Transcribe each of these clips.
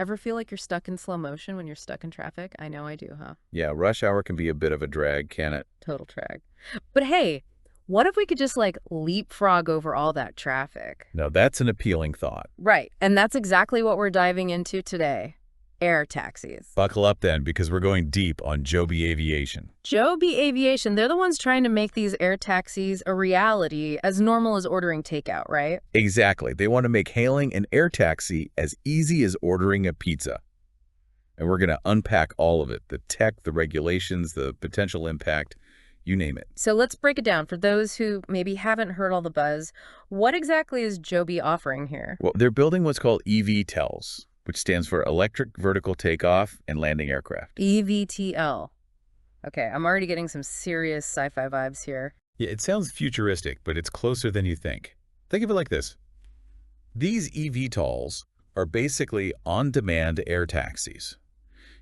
Ever feel like you're stuck in slow motion when you're stuck in traffic? I know I do, huh? Yeah, rush hour can be a bit of a drag, can it? Total trag. But hey, what if we could just like leapfrog over all that traffic? Now, that's an appealing thought. Right. And that's exactly what we're diving into today. Air taxis. Buckle up then, because we're going deep on Joby Aviation. Joby Aviation, they're the ones trying to make these air taxis a reality as normal as ordering takeout, right? Exactly. They want to make hailing an air taxi as easy as ordering a pizza. And we're going to unpack all of it, the tech, the regulations, the potential impact, you name it. So let's break it down for those who maybe haven't heard all the buzz. What exactly is Joby offering here? Well, they're building what's called eVTOLs, which stands for Electric Vertical Takeoff and Landing Aircraft. EVTL. Okay, I'm already getting some serious sci-fi vibes here. Yeah, it sounds futuristic, but it's closer than you think. Think of it like this. These eVTOLs are basically on-demand air taxis.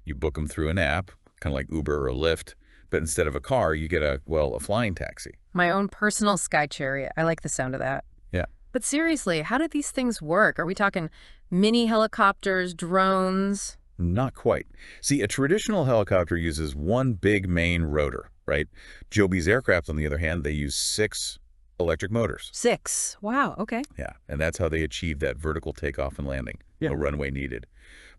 You book them through an app, kind of like Uber or Lyft, but instead of a car, you get a flying taxi. My own personal sky chariot. I like the sound of that. Yeah. But seriously, how do these things work? Are we talking mini helicopters, drones? Not quite. See, a traditional helicopter uses one big main rotor, right? Joby's aircraft, on the other hand, they use 6 electric motors. 6. Wow, okay. Yeah, and that's how they achieve that vertical takeoff and landing. No runway needed.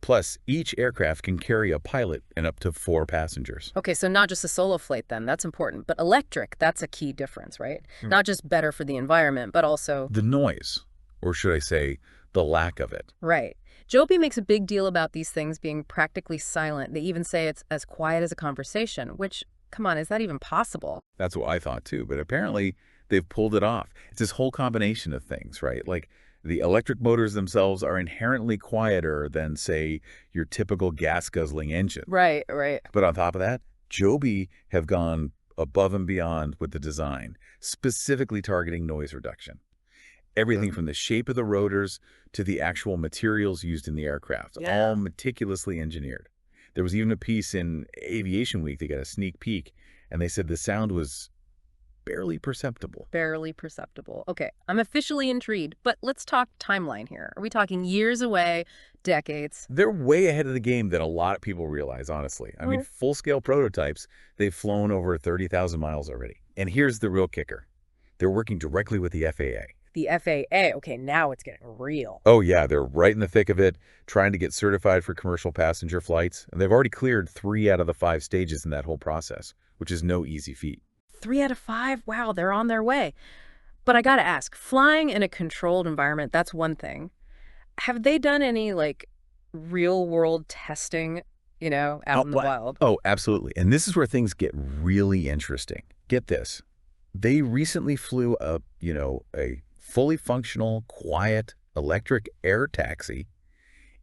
Plus, each aircraft can carry a pilot and up to 4 passengers. Okay, so not just a solo flight then, that's important. But electric, that's a key difference, right? Not just better for the environment, but also... The noise, or should I say, the lack of it. Right. Joby makes a big deal about these things being practically silent. They even say it's as quiet as a conversation, which, come on, is that even possible? That's what I thought too, but apparently they've pulled it off. It's this whole combination of things, right? Like the electric motors themselves are inherently quieter than, say, your typical gas-guzzling engine. Right, right. But on top of that, Joby have gone above and beyond with the design, specifically targeting noise reduction. Everything from the shape of the rotors to the actual materials used in the aircraft, all meticulously engineered. There was even a piece in Aviation Week, they got a sneak peek, and they said the sound was barely perceptible. Barely perceptible. Okay, I'm officially intrigued, but let's talk timeline here. Are we talking years away, decades? They're way ahead of the game than a lot of people realize, honestly. I mean, full-scale prototypes, they've flown over 30,000 miles already. And here's the real kicker. They're working directly with the FAA. The FAA. Okay, now it's getting real. Oh, yeah, they're right in the thick of it, trying to get certified for commercial passenger flights. And they've already cleared 3 out of the 5 stages in that whole process, which is no easy feat. 3 out of 5? Wow, they're on their way. But I gotta ask, flying in a controlled environment, that's one thing. Have they done any, like, real-world testing, out in the wild? Oh, absolutely. And this is where things get really interesting. Get this. They recently flew a fully functional, quiet, electric air taxi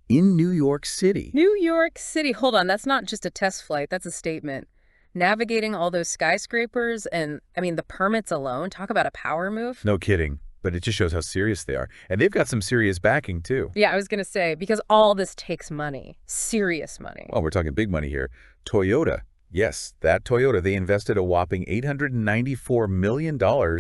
in New York City. New York City. Hold on, that's not just a test flight, that's a statement. Navigating all those skyscrapers and, the permits alone, talk about a power move. No kidding, but it just shows how serious they are. And they've got some serious backing, too. Yeah, I was going to say, because all this takes money, serious money. Well, we're talking big money here. Toyota. Yes, that Toyota, they invested a whopping $894 million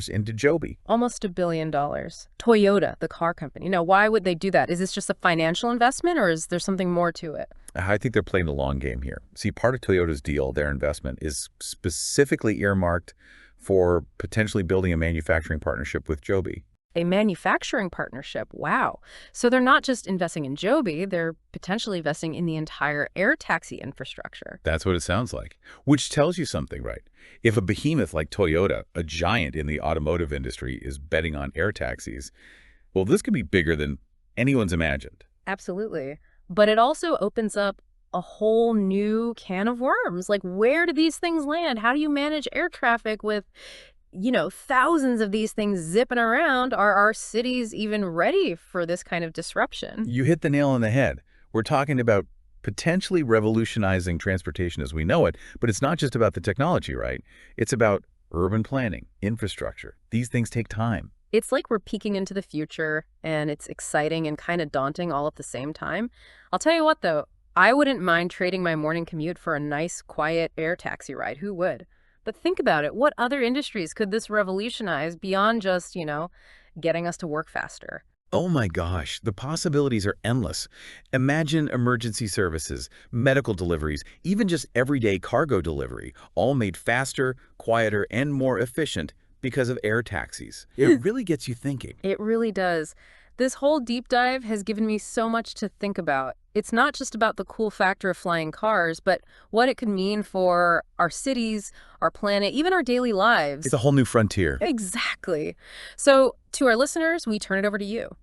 into Joby. Almost $1 billion. Toyota, the car company. Now, why would they do that? Is this just a financial investment or is there something more to it? I think they're playing the long game here. See, part of Toyota's deal, their investment, is specifically earmarked for potentially building a manufacturing partnership with Joby. A manufacturing partnership. Wow. So they're not just investing in Joby, they're potentially investing in the entire air taxi infrastructure. That's what it sounds like, which tells you something, right? If a behemoth like Toyota, a giant in the automotive industry, is betting on air taxis, well, this could be bigger than anyone's imagined. Absolutely. But it also opens up a whole new can of worms. Like, where do these things land? How do you manage air traffic with thousands of these things zipping around? Are our cities even ready for this kind of disruption? You hit the nail on the head. We're talking about potentially revolutionizing transportation as we know it, but it's not just about the technology, right? It's about urban planning, infrastructure. These things take time. It's like we're peeking into the future, and it's exciting and kind of daunting all at the same time. I'll tell you what, though, I wouldn't mind trading my morning commute for a nice, quiet air taxi ride. Who would? But think about it. What other industries could this revolutionize beyond just, getting us to work faster? Oh my gosh, the possibilities are endless. Imagine emergency services, medical deliveries, even just everyday cargo delivery, all made faster, quieter, and more efficient because of air taxis. It really gets you thinking. It really does. This whole deep dive has given me so much to think about. It's not just about the cool factor of flying cars, but what it could mean for our cities, our planet, even our daily It's a lives. whole new frontier. Exactly. So, to our listeners, we turn it over to you.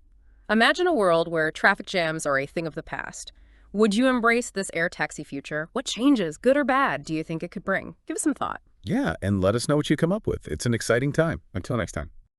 Imagine a world where traffic jams are a thing of the past. Would you embrace this air taxi future? What changes, good or bad, do you think it could bring? Give us some thought. Yeah, and let us know what you come up with. It's an exciting time. Until next time.